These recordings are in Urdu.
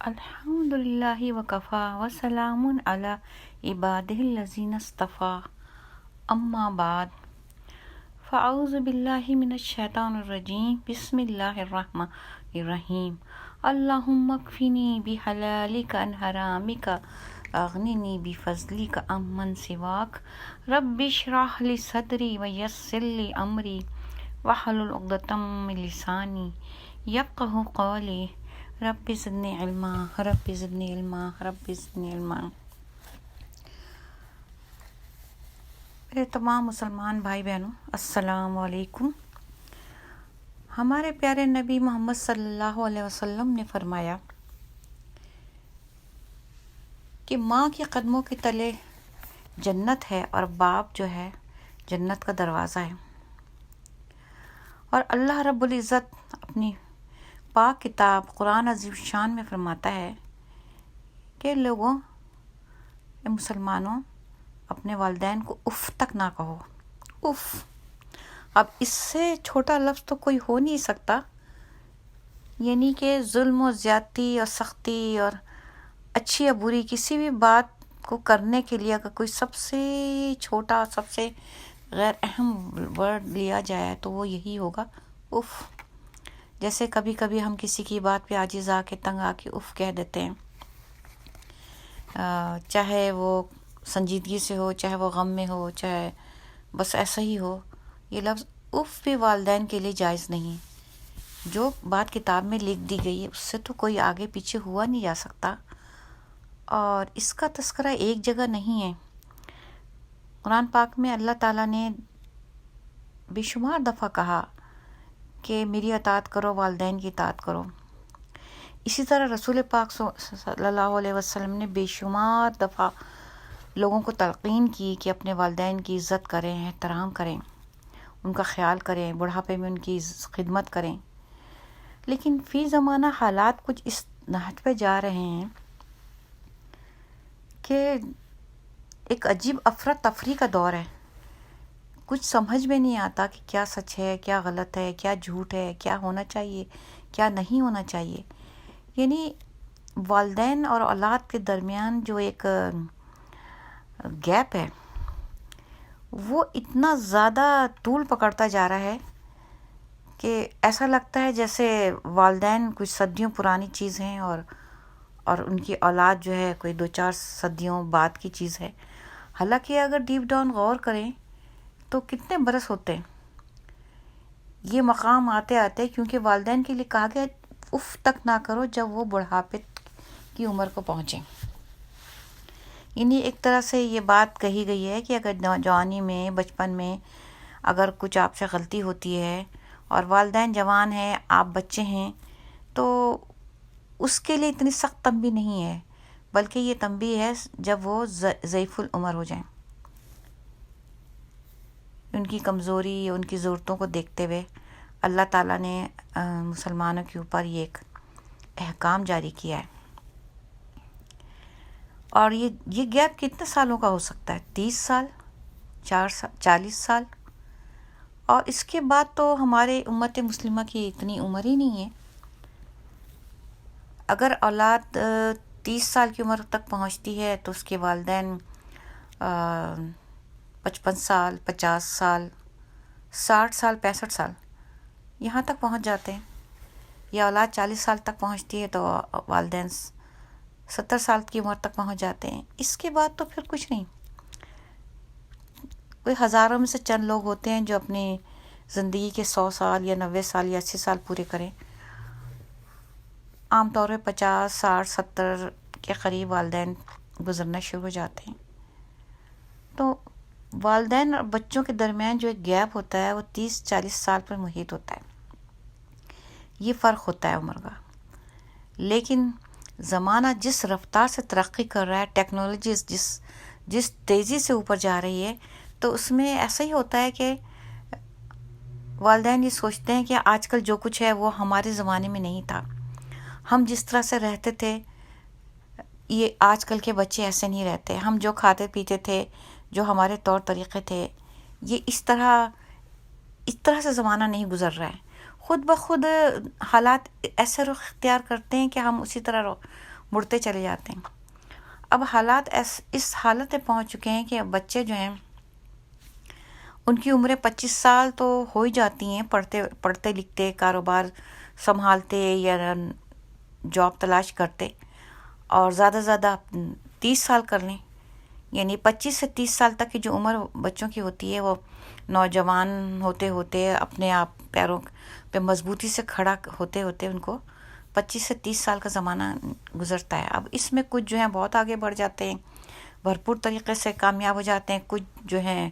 الحمدللہ وکفا وسلام علی عبادہ الذین اصطفیٰ اما بعد فاعوذ باللہ من الشیطان الرجیم بسم اللہ الرحمن الرحیم اللہم اکفنی بحلالک عن حرامک اغننی بفضلک عمن سواک رب اشرح لی صدری ویسر لی امری واحلل عقدۃ من لسانی یفقہوا قولی رب زدنی علما رب زدنی علما رب زدنی علما۔ میرے تمام مسلمان بھائی بہنوں، السلام علیکم۔ ہمارے پیارے نبی محمد صلی اللہ علیہ وسلم نے فرمایا کہ ماں کے قدموں کے تلے جنت ہے اور باپ جو ہے جنت کا دروازہ ہے، اور اللہ رب العزت اپنی پاک کتاب قرآن عظیم شان میں فرماتا ہے کہ لوگوں، مسلمانوں، اپنے والدین کو اف تک نہ کہو۔ اف، اب اس سے چھوٹا لفظ تو کوئی ہو نہیں سکتا، یعنی کہ ظلم و زیادتی اور سختی اور اچھی یا بری کسی بھی بات کو کرنے کے لیے اگر کوئی سب سے چھوٹا، سب سے غیر اہم ورڈ لیا جائے تو وہ یہی ہوگا، اف۔ جیسے کبھی کبھی ہم کسی کی بات پہ عاجز آ کے، تنگ آ کے اف کہہ دیتے ہیں، چاہے وہ سنجیدگی سے ہو، چاہے وہ غم میں ہو، چاہے بس ایسا ہی ہو۔ یہ لفظ اف بھی والدین کے لیے جائز نہیں۔ جو بات کتاب میں لکھ دی گئی ہے اس سے تو کوئی آگے پیچھے ہوا نہیں جا سکتا، اور اس کا تذکرہ ایک جگہ نہیں ہے۔ قرآن پاک میں اللہ تعالیٰ نے بے شمار دفعہ کہا کہ میری اطاعت کرو، والدین کی اطاعت کرو۔ اسی طرح رسول پاک صلی اللہ علیہ وسلم نے بے شمار دفعہ لوگوں کو تلقین کی کہ اپنے والدین کی عزت کریں، احترام کریں، ان کا خیال کریں، بڑھاپے میں ان کی خدمت کریں۔ لیکن فی زمانہ حالات کچھ اس نہج پہ جا رہے ہیں کہ ایک عجیب افراتفری کا دور ہے۔ کچھ سمجھ میں نہیں آتا کہ کیا سچ ہے، کیا غلط ہے، کیا جھوٹ ہے، کیا ہونا چاہیے، کیا نہیں ہونا چاہیے۔ یعنی والدین اور اولاد کے درمیان جو ایک گیپ ہے وہ اتنا زیادہ طول پکڑتا جا رہا ہے کہ ایسا لگتا ہے جیسے والدین کچھ صدیوں پرانی چیز ہیں اور ان کی اولاد جو ہے کوئی 2-4 صدیوں بعد کی چیز ہے۔ حالانکہ اگر ڈیپ ڈاؤن غور کریں تو کتنے برس ہوتے ہیں یہ مقام آتے آتے، کیونکہ والدین کے لیے کہا گیا اف تک نہ کرو جب وہ بڑھاپے کی عمر کو پہنچیں۔ یعنی ایک طرح سے یہ بات کہی گئی ہے کہ اگر نوجوانی میں، بچپن میں اگر کچھ آپ سے غلطی ہوتی ہے اور والدین جوان ہیں، آپ بچے ہیں، تو اس کے لیے اتنی سخت تنبیہ نہیں ہے، بلکہ یہ تنبیہ ہے جب وہ ضعیف العمر ہو جائیں۔ ان کی کمزوری، ان کی ضرورتوں کو دیکھتے ہوئے اللہ تعالیٰ نے مسلمانوں کے اوپر یہ ایک احکام جاری کیا ہے۔ اور یہ گیپ کتنے سالوں کا ہو سکتا ہے؟ 30 سال، 40 سال، اور اس کے بعد تو ہمارے امت مسلمہ کی اتنی عمر ہی نہیں ہے۔ اگر اولاد 30 سال کی عمر تک پہنچتی ہے تو اس کے والدین 55 سال، 50 سال، 60 سال، 65 سال یہاں تک پہنچ جاتے ہیں، یا اولاد 40 سال تک پہنچتی ہے تو والدین 70 سال کی عمر تک پہنچ جاتے ہیں۔ اس کے بعد تو پھر کچھ نہیں۔ کوئی ہزاروں میں سے چند لوگ ہوتے ہیں جو اپنی زندگی کے 100 سال یا 90 سال یا 80 سال پورے کریں۔ عام طور پہ 50، 60، 70 کے قریب والدین گزرنا شروع ہو جاتے ہیں۔ تو والدین اور بچوں کے درمیان جو ایک گیپ ہوتا ہے وہ 30-40 سال پر محیط ہوتا ہے۔ یہ فرق ہوتا ہے عمر کا۔ لیکن زمانہ جس رفتار سے ترقی کر رہا ہے، ٹیکنالوجی جس تیزی سے اوپر جا رہی ہے، تو اس میں ایسا ہی ہوتا ہے کہ والدین یہ سوچتے ہیں کہ آج کل جو کچھ ہے وہ ہمارے زمانے میں نہیں تھا۔ ہم جس طرح سے رہتے تھے یہ آج کل کے بچے ایسے نہیں رہتے۔ ہم جو کھاتے پیتے تھے، جو ہمارے طور طریقے تھے، یہ اس طرح سے زمانہ نہیں گزر رہا ہے۔ خود بخود حالات ایسے رخ اختیار کرتے ہیں کہ ہم اسی طرح مڑتے چلے جاتے ہیں۔ اب حالات اس حالت میں پہنچ چکے ہیں کہ بچے جو ہیں ان کی عمریں 25 سال تو ہو ہی جاتی ہیں، پڑھتے لکھتے، کاروبار سنبھالتے یا جاب تلاش کرتے، اور زیادہ سے زیادہ 30 سال کر لیں، یعنی 25 سے 30 سال تک کی جو عمر بچوں کی ہوتی ہے، وہ نوجوان ہوتے ہوتے اپنے آپ پیروں پہ مضبوطی سے کھڑا ہوتے ہوتے ان کو 25 سے 30 سال کا زمانہ گزرتا ہے۔ اب اس میں کچھ جو ہیں بہت آگے بڑھ جاتے ہیں، بھرپور طریقے سے کامیاب ہو جاتے ہیں، کچھ جو ہیں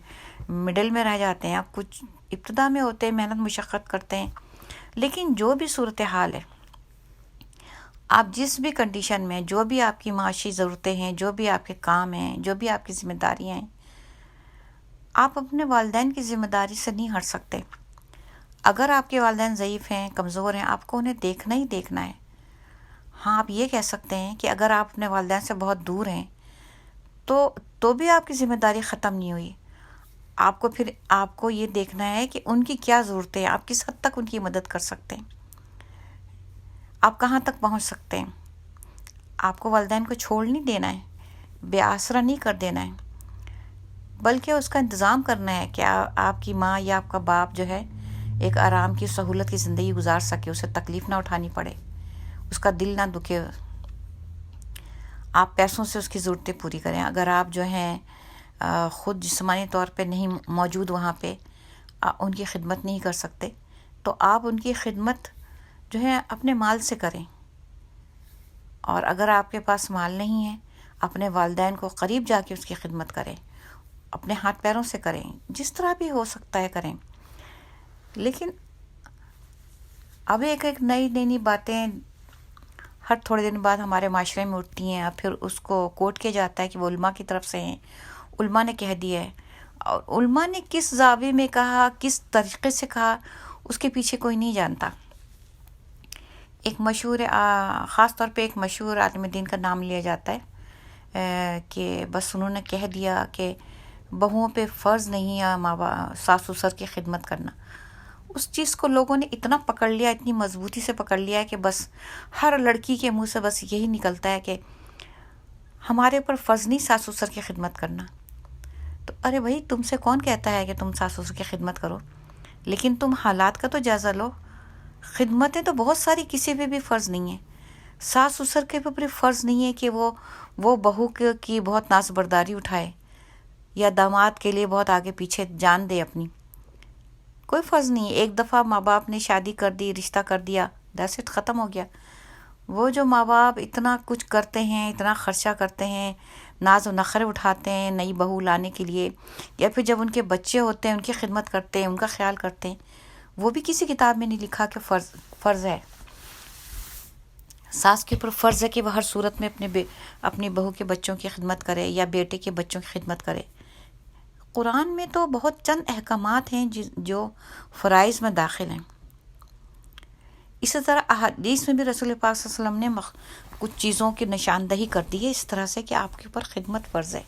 مڈل میں رہ جاتے ہیں، اب کچھ ابتدا میں ہوتے ہیں، محنت مشقت کرتے ہیں۔ لیکن جو بھی صورتحال ہے، آپ جس بھی کنڈیشن میں، جو بھی آپ کی معاشی ضرورتیں ہیں، جو بھی آپ کے کام ہیں، جو بھی آپ کی ذمہ داریاں ہیں، آپ اپنے والدین کی ذمہ داری سے نہیں ہٹ سکتے۔ اگر آپ کے والدین ضعیف ہیں، کمزور ہیں، آپ کو انہیں دیکھنا ہی دیکھنا ہے۔ ہاں، آپ یہ کہہ سکتے ہیں کہ اگر آپ اپنے والدین سے بہت دور ہیں تو بھی آپ کی ذمہ داری ختم نہیں ہوئی۔ آپ کو یہ دیکھنا ہے کہ ان کی کیا ضرورتیں ہیں، آپ کس حد تک ان کی مدد کر سکتے ہیں، آپ کہاں تک پہنچ سکتے ہیں۔ آپ کو والدین کو چھوڑ نہیں دینا ہے، بے آسرا نہیں کر دینا ہے، بلکہ اس کا انتظام کرنا ہے کہ آپ کی ماں یا آپ کا باپ جو ہے ایک آرام کی، سہولت کی زندگی گزار سکے، اسے تکلیف نہ اٹھانی پڑے، اس کا دل نہ دکھے، آپ پیسوں سے اس کی ضرورتیں پوری کریں۔ اگر آپ جو ہیں خود جسمانی طور پہ نہیں موجود وہاں پہ، ان کی خدمت نہیں کر سکتے، تو آپ ان کی خدمت جو ہے اپنے مال سے کریں، اور اگر آپ کے پاس مال نہیں ہے، اپنے والدین کو قریب جا کے اس کی خدمت کریں، اپنے ہاتھ پیروں سے کریں، جس طرح بھی ہو سکتا ہے کریں۔ لیکن اب ایک نئی باتیں ہر تھوڑے دن بعد ہمارے معاشرے میں اٹھتی ہیں، اور پھر اس کو کوٹ کیا جاتا ہے کہ وہ علماء کی طرف سے ہیں، علماء نے کہہ دیا ہے، اور علماء نے کس زاویے میں کہا، کس طریقے سے کہا، اس کے پیچھے کوئی نہیں جانتا۔ ایک مشہور خاص طور پہ ایک مشہور عالم دین کا نام لیا جاتا ہے کہ بس انہوں نے کہہ دیا کہ بہوؤں پہ فرض نہیں ہے ساس سسر کی خدمت کرنا۔ اس چیز کو لوگوں نے اتنا پکڑ لیا، اتنی مضبوطی سے پکڑ لیا ہے کہ بس ہر لڑکی کے منہ سے بس یہی نکلتا ہے کہ ہمارے اوپر فرض نہیں ساس سسر کی خدمت کرنا۔ تو ارے بھائی، تم سے کون کہتا ہے کہ تم ساس سسر کی خدمت کرو؟ لیکن تم حالات کا تو جائزہ لو۔ خدمتیں تو بہت ساری کسی پہ بھی فرض نہیں ہیں۔ ساس سسر کے اوپر فرض نہیں ہے کہ وہ بہو کی بہت ناز برداری اٹھائے، یا داماد کے لیے بہت آگے پیچھے جان دے اپنی۔ کوئی فرض نہیں ہے۔ ایک دفعہ ماں باپ نے شادی کر دی، رشتہ کر دیا، دیٹس اٹ، ختم ہو گیا۔ وہ جو ماں باپ اتنا کچھ کرتے ہیں، اتنا خرچہ کرتے ہیں، ناز و نخرے اٹھاتے ہیں نئی بہو لانے کے لیے، یا پھر جب ان کے بچے ہوتے ہیں ان کی خدمت کرتے ہیں، ان کا خیال کرتے ہیں، وہ بھی کسی کتاب میں نہیں لکھا کہ فرض ہے۔ ساس کے اوپر فرض ہے کہ وہ ہر صورت میں اپنی بہو کے بچوں کی خدمت کرے، یا بیٹے کے بچوں کی خدمت کرے۔ قرآن میں تو بہت چند احکامات ہیں جو فرائض میں داخل ہیں۔ اسی طرح احادیث میں بھی رسول پاک صلی اللہ علیہ وسلم نے کچھ چیزوں کی نشاندہی کر دی ہے اس طرح سے کہ آپ کے اوپر خدمت فرض ہے۔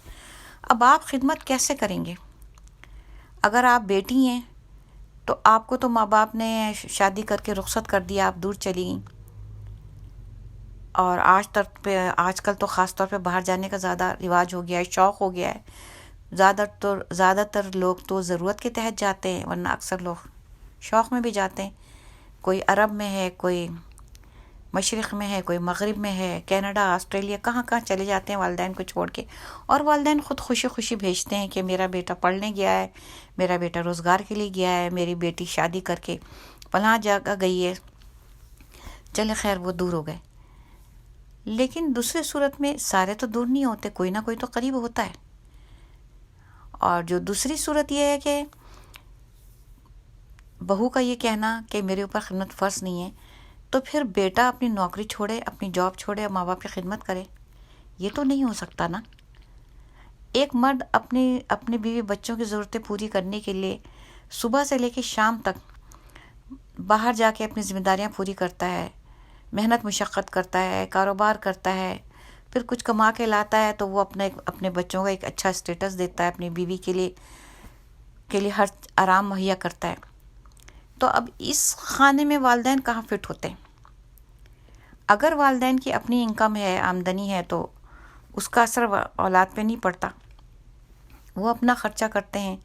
اب آپ خدمت کیسے کریں گے؟ اگر آپ بیٹی ہیں تو آپ کو تو ماں باپ نے شادی کر کے رخصت کر دیا، آپ دور چلی گئیں، اور آج کل تو خاص طور پہ باہر جانے کا زیادہ رواج ہو گیا ہے، شوق ہو گیا ہے۔ زیادہ تر لوگ تو ضرورت کے تحت جاتے ہیں، ورنہ اکثر لوگ شوق میں بھی جاتے ہیں۔ کوئی عرب میں ہے، کوئی مشرق میں ہے، کوئی مغرب میں ہے، کینیڈا، آسٹریلیا، کہاں چلے جاتے ہیں والدین کو چھوڑ کے، اور والدین خود خوشی خوشی بھیجتے ہیں کہ میرا بیٹا پڑھنے گیا ہے، میرا بیٹا روزگار کے لیے گیا ہے، میری بیٹی شادی کر کے فلاں جگہ گئی ہے، چلے خیر وہ دور ہو گئے۔ لیکن دوسرے صورت میں سارے تو دور نہیں ہوتے، کوئی نہ کوئی تو قریب ہوتا ہے۔ اور جو دوسری صورت یہ ہے کہ بہو کا یہ کہنا کہ میرے اوپر خدمت فرض نہیں ہے، تو پھر بیٹا اپنی نوکری چھوڑے، اپنی جاب چھوڑے اور ماں باپ کی خدمت کرے؟ یہ تو نہیں ہو سکتا نا۔ ایک مرد اپنی بیوی بچوں کی ضرورتیں پوری کرنے کے لیے صبح سے لے کے شام تک باہر جا کے اپنی ذمہ داریاں پوری کرتا ہے، محنت مشقت کرتا ہے، کاروبار کرتا ہے، پھر کچھ کما کے لاتا ہے تو وہ اپنے بچوں کا ایک اچھا اسٹیٹس دیتا ہے، اپنی بیوی کے لیے ہر آرام مہیا کرتا ہے۔ تو اب اس خانے میں والدین کہاں فٹ ہوتے ہیں؟ اگر والدین کی اپنی انکم ہے، آمدنی ہے، تو اس کا اثر اولاد پہ نہیں پڑتا، وہ اپنا خرچہ کرتے ہیں،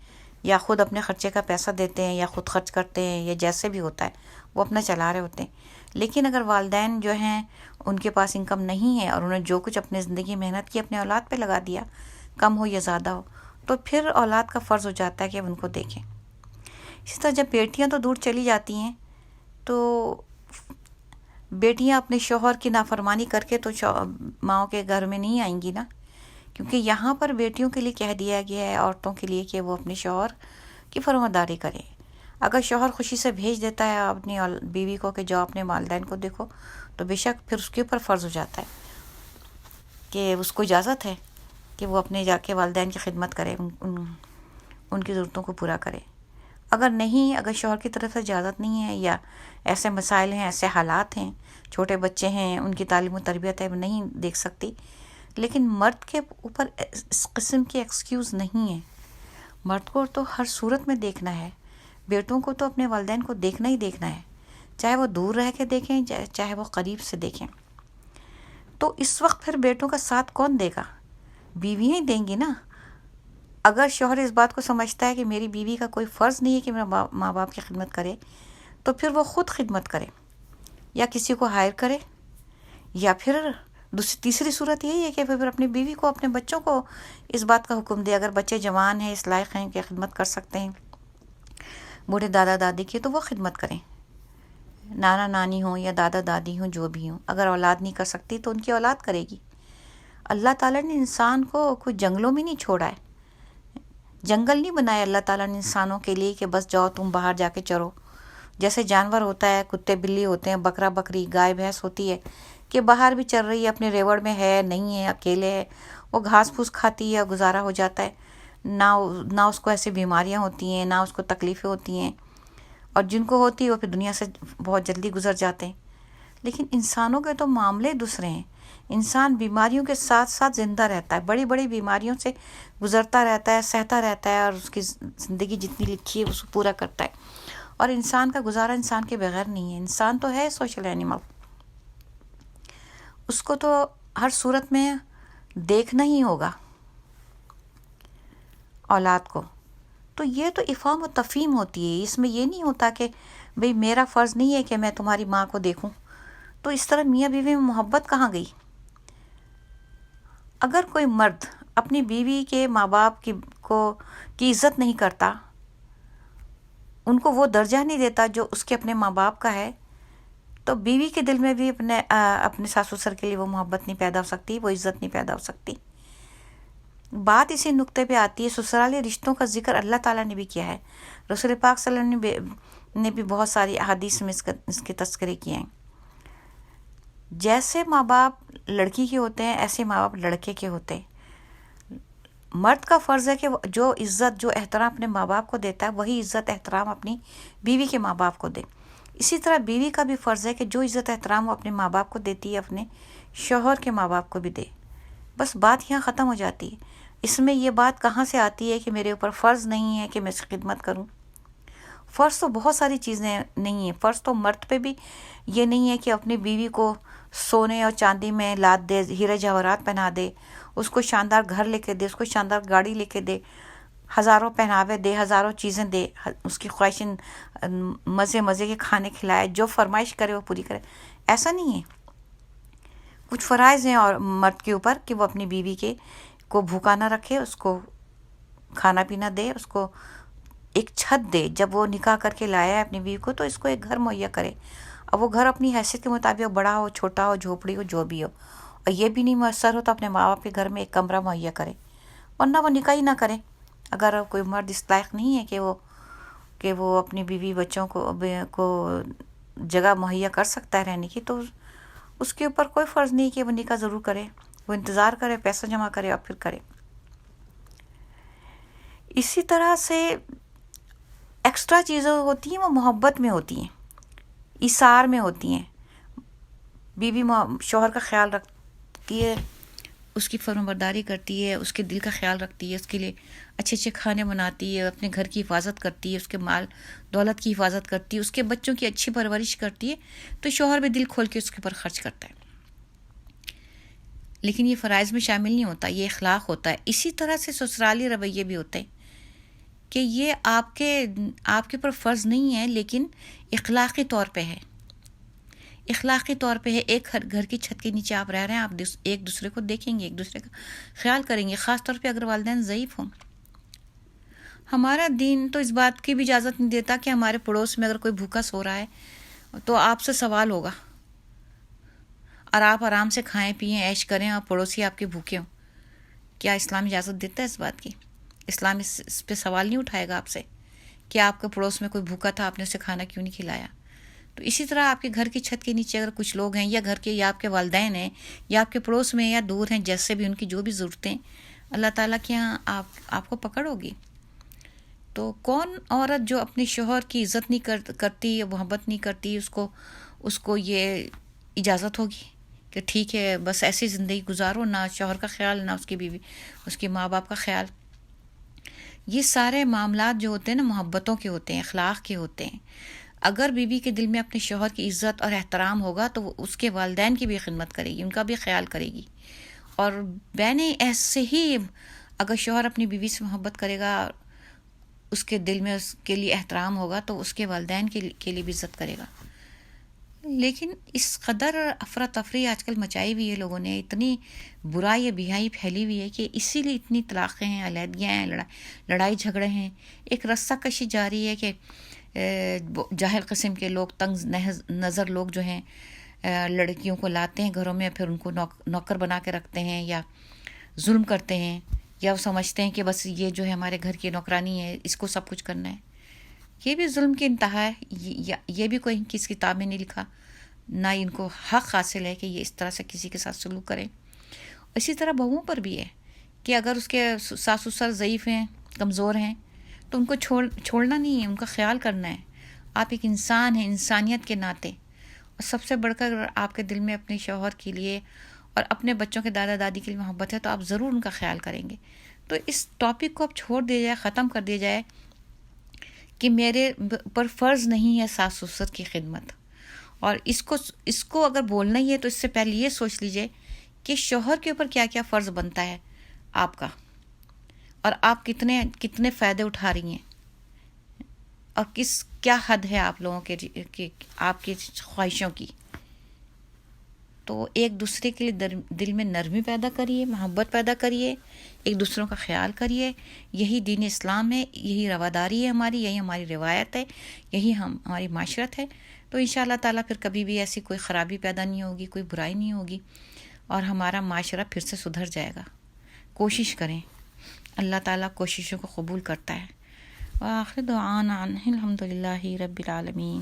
یا خود اپنے خرچے کا پیسہ دیتے ہیں، یا خود خرچ کرتے ہیں، یا جیسے بھی ہوتا ہے وہ اپنا چلا رہے ہوتے ہیں۔ لیکن اگر والدین جو ہیں ان کے پاس انکم نہیں ہے اور انہوں نے جو کچھ اپنے زندگی محنت کی اپنے اولاد پہ لگا دیا، کم ہو یا زیادہ ہو، تو پھر اولاد کا فرض ہو جاتا ہے کہ اب ان کو دیکھیں۔ اسی طرح جب بیٹیاں تو دور چلی جاتی ہیں تو بیٹیاں اپنے شوہر کی نافرمانی کر کے تو ماؤں کے گھر میں نہیں آئیں گی نا، کیونکہ یہاں پر بیٹیوں کے لیے کہہ دیا گیا ہے، عورتوں کے لیے، کہ وہ اپنے شوہر کی فرمانبرداری کریں۔ اگر شوہر خوشی سے بھیج دیتا ہے اپنی بیوی کو کہ جاؤ اپنے والدین کو دیکھو، تو بے شک پھر اس کے اوپر فرض ہو جاتا ہے کہ اس کو اجازت ہے کہ وہ اپنے جا کے والدین کی خدمت کرے، ان کی ضرورتوں کو پورا کرے۔ اگر نہیں، اگر شوہر کی طرف سے اجازت نہیں ہے، یا ایسے مسائل ہیں، ایسے حالات ہیں، چھوٹے بچے ہیں، ان کی تعلیم و تربیت ہے، وہ نہیں دیکھ سکتی، لیکن مرد کے اوپر اس قسم کی ایکسکیوز نہیں ہے۔ مرد کو تو ہر صورت میں دیکھنا ہے، بیٹوں کو تو اپنے والدین کو دیکھنا ہی دیکھنا ہے، چاہے وہ دور رہ کے دیکھیں، چاہے وہ قریب سے دیکھیں۔ تو اس وقت پھر بیٹوں کا ساتھ کون دے گا؟ بیویاں ہی دیں گی نا۔ اگر شوہر اس بات کو سمجھتا ہے کہ میری بیوی کا کوئی فرض نہیں ہے کہ میرا ماں باپ کی خدمت کرے، تو پھر وہ خود خدمت کرے، یا کسی کو ہائر کرے، یا پھر تیسری صورت یہی ہے کہ پھر اپنی بیوی کو، اپنے بچوں کو اس بات کا حکم دے۔ اگر بچے جوان ہیں، اس لائق ہیں کہ خدمت کر سکتے ہیں بوڑھے دادا دادی کی، تو وہ خدمت کریں، نانا نانی ہوں یا دادا دادی ہوں، جو بھی ہوں۔ اگر اولاد نہیں کر سکتی تو ان کی اولاد کرے گی۔ اللہ تعالیٰ نے انسان کو کوئی جنگلوں میں نہیں چھوڑا ہے، جنگل نہیں بنایا اللہ تعالیٰ نے انسانوں کے لیے کہ بس جاؤ تم باہر جا کے چرو۔ جیسے جانور ہوتا ہے، کتے بلی ہوتے ہیں، بکرا بکری، گائے بھینس ہوتی ہے کہ باہر بھی چل رہی ہے، اپنے ریوڑ میں ہے، نہیں ہے، اکیلے ہے، وہ گھاس پھوس کھاتی ہے، گزارا ہو جاتا ہے، نہ اس کو ایسی بیماریاں ہوتی ہیں، نہ اس کو تکلیفیں ہوتی ہیں، اور جن کو ہوتی ہے وہ پھر دنیا سے بہت جلدی گزر جاتے ہیں۔ لیکن انسانوں کے تو معاملے دوسرے ہیں۔ انسان بیماریوں کے ساتھ ساتھ زندہ رہتا ہے، بڑی بڑی بیماریوں سے گزرتا رہتا ہے، سہتا رہتا ہے، اور اس کی زندگی جتنی لکھی ہے اس کو پورا کرتا ہے۔ اور انسان کا گزارا انسان کے بغیر نہیں ہے۔ انسان تو ہے سوشل اینیمل، اس کو تو ہر صورت میں دیکھنا ہی ہوگا اولاد کو۔ تو یہ تو افہام و تفہیم ہوتی ہے، اس میں یہ نہیں ہوتا کہ بھئی میرا فرض نہیں ہے کہ میں تمہاری ماں کو دیکھوں۔ تو اس طرح میاں بیوی میں محبت کہاں گئی؟ اگر کوئی مرد اپنی بیوی کے ماں باپ کی عزت نہیں کرتا، ان کو وہ درجہ نہیں دیتا جو اس کے اپنے ماں باپ کا ہے، تو بیوی کے دل میں بھی اپنے ساس سسر کے لیے وہ محبت نہیں پیدا ہو سکتی، وہ عزت نہیں پیدا ہو سکتی۔ بات اسی نقطے پہ آتی ہے، سسرالی رشتوں کا ذکر اللہ تعالیٰ نے بھی کیا ہے، رسول پاک صلی اللہ علیہ وسلم نے بھی بہت ساری احادیث میں اس کے تذکرے کیے ہیں۔ جیسے ماں باپ لڑکی کے ہوتے ہیں، ایسے ماں باپ لڑکے کے ہوتے ہیں۔ مرد کا فرض ہے کہ جو عزت، جو احترام اپنے ماں باپ کو دیتا ہے، وہی عزت احترام اپنی بیوی کے ماں باپ کو دے۔ اسی طرح بیوی کا بھی فرض ہے کہ جو عزت احترام وہ اپنے ماں باپ کو دیتی ہے، اپنے شوہر کے ماں باپ کو بھی دے۔ بس بات یہاں ختم ہو جاتی ہے۔ اس میں یہ بات کہاں سے آتی ہے کہ میرے اوپر فرض نہیں ہے کہ میں اس کی خدمت کروں؟ فرض تو بہت ساری چیزیں نہیں ہیں۔ فرض تو مرد پہ بھی یہ نہیں ہے کہ اپنی بیوی کو سونے اور چاندی میں لاد دے، ہیرے جواہرات پہنا دے، اس کو شاندار گھر لے کے دے، اس کو شاندار گاڑی لے کے دے، ہزاروں پہناوے دے، ہزاروں چیزیں دے، اس کی خواہشیں مزے کے کھانے کھلائے، جو فرمائش کرے وہ پوری کرے۔ ایسا نہیں ہے۔ کچھ فرائض ہیں اور مرد کے اوپر کہ وہ اپنی بیوی کو بھوکا نہ رکھے، اس کو کھانا پینا دے، اس کو ایک چھت دے۔ جب وہ نکاح کر کے لایا ہے اپنی بیوی کو، تو اس کو ایک گھر مہیا کرے۔ اب وہ گھر اپنی حیثیت کے مطابق بڑا ہو، چھوٹا ہو، جھوپڑی ہو، جو بھی ہو، اور یہ بھی نہیں میسر ہو تو اپنے ماں باپ کے گھر میں ایک کمرہ مہیا کرے، ورنہ وہ نکاح ہی نہ کرے۔ اگر کوئی مرد اس لائق نہیں ہے کہ وہ اپنی بیوی بچوں کو جگہ مہیا کر سکتا ہے رہنے کی، تو اس کے اوپر کوئی فرض نہیں کہ وہ نکاح ضرور کرے، وہ انتظار کرے، پیسہ جمع کرے اور پھر کرے۔ اسی طرح سے ایکسٹرا چیزیں ہوتی ہیں، وہ محبت میں ہوتی ہیں، ایثار میں ہوتی ہیں۔ بیوی شوہر کا خیال رکھتی ہے اس کی فرمانبرداری کرتی ہے، اس کے دل کا خیال رکھتی ہے، اس کے لیے اچھے اچھے کھانے بناتی ہے، اپنے گھر کی حفاظت کرتی ہے، اس کے مال دولت کی حفاظت کرتی ہے، اس کے بچوں کی اچھی پرورش کرتی ہے، تو شوہر بھی دل کھول کے اس کے اوپر خرچ کرتا ہے. لیکن یہ فرائض میں شامل نہیں ہوتا، یہ اخلاق ہوتا ہے. اسی طرح سے سسرالی رویے بھی ہوتے ہیں کہ یہ آپ کے اوپر فرض نہیں ہے، لیکن اخلاقی طور پہ ہے. اخلاقی طور پہ ہے. ایک گھر کی چھت کے نیچے آپ رہ رہے ہیں، آپ ایک دوسرے کو دیکھیں گے، ایک دوسرے کا خیال کریں گے، خاص طور پہ اگر والدین ضعیف ہوں. ہمارا دین تو اس بات کی بھی اجازت نہیں دیتا کہ ہمارے پڑوس میں اگر کوئی بھوکا سو رہا ہے تو آپ سے سوال ہوگا اور آپ آرام سے کھائیں پئیں عیش کریں اور پڑوسی آپ کے بھوکے ہوں. کیا اسلام اجازت دیتا ہے اس بات کی؟ اسلام اس پہ سوال نہیں اٹھائے گا آپ سے کہ آپ کے پڑوس میں کوئی بھوکا تھا، آپ نے اسے کھانا کیوں نہیں کھلایا. تو اسی طرح آپ کے گھر کی چھت کے نیچے اگر کچھ لوگ ہیں، یا گھر کے یا آپ کے والدین ہیں، یا آپ کے پڑوس میں یا دور ہیں، جیسے بھی ان کی جو بھی ضرورتیں، اللہ تعالیٰ کے یہاں آپ کو پکڑ ہوگی. تو کون عورت جو اپنے شوہر کی عزت نہیں کرتی یا محبت نہیں کرتی، اس کو یہ اجازت ہوگی کہ ٹھیک ہے بس ایسی زندگی گزارو، نہ شوہر کا خیال، نہ اس کی بیوی، اس کے ماں باپ کا خیال. یہ سارے معاملات جو ہوتے ہیں نا محبتوں کے ہوتے ہیں، اخلاق کے ہوتے ہیں. اگر بیوی کے دل میں اپنے شوہر کی عزت اور احترام ہوگا تو وہ اس کے والدین کی بھی خدمت کرے گی، ان کا بھی خیال کرے گی. اور بہنیں ایسے ہی اگر شوہر اپنی بیوی سے محبت کرے گا، اس کے دل میں اس کے لیے احترام ہوگا، تو اس کے والدین کے لیے بھی عزت کرے گا. لیکن اس قدر افراتفری آج کل مچائی ہوئی ہے لوگوں نے، اتنی برائی بیائی پھیلی ہوئی ہے کہ اسی لیے اتنی طلاقیں ہیں، علیحدگیاں ہیں، لڑائی جھگڑے ہیں. ایک رسہ کشی جاری ہے کہ جاہل قسم کے لوگ، تنگ نظر لوگ جو ہیں، لڑکیوں کو لاتے ہیں گھروں میں، پھر ان کو نوکر بنا کے رکھتے ہیں یا ظلم کرتے ہیں، یا وہ سمجھتے ہیں کہ بس یہ جو ہے ہمارے گھر کی نوکرانی ہے، اس کو سب کچھ کرنا ہے. یہ بھی ظلم کی انتہا ہے. یہ بھی کوئی کس کتاب میں نہیں لکھا، نہ ان کو حق حاصل ہے کہ یہ اس طرح سے کسی کے ساتھ سلوک کریں. اسی طرح بہوؤں پر بھی ہے کہ اگر اس کے ساس سسر ضعیف ہیں، کمزور ہیں، تو ان کو چھوڑنا نہیں ہے، ان کا خیال کرنا ہے. آپ ایک انسان ہیں، انسانیت کے ناطے. اور سب سے بڑھ کر آپ کے دل میں اپنے شوہر کے لیے اور اپنے بچوں کے دادا دادی کے لیے محبت ہے تو آپ ضرور ان کا خیال کریں گے. تو اس ٹاپک کو اب چھوڑ دیا جائے، ختم کر دیا جائے کہ میرے پر فرض نہیں ہے ساس سسر کی خدمت. اور اس کو اگر بولنا ہی ہے تو اس سے پہلے یہ سوچ لیجئے کہ شوہر کے اوپر کیا کیا فرض بنتا ہے آپ کا، اور آپ کتنے فائدے اٹھا رہی ہیں، اور کیا حد ہے آپ لوگوں کے آپ کی خواہشوں کی. تو ایک دوسرے کے لیے دل میں نرمی پیدا کریے، محبت پیدا کریے، ایک دوسروں کا خیال کریے. یہی دین اسلام ہے، یہی رواداری ہے ہماری، یہی ہماری روایت ہے، یہی ہماری معاشرت ہے. تو انشاءاللہ تعالیٰ پھر کبھی بھی ایسی کوئی خرابی پیدا نہیں ہوگی، کوئی برائی نہیں ہوگی، اور ہمارا معاشرہ پھر سے سدھر جائے گا. کوشش کریں، اللہ تعالیٰ کوششوں کو قبول کرتا ہے. وآخر دعوانا الحمد للہ رب العالمین.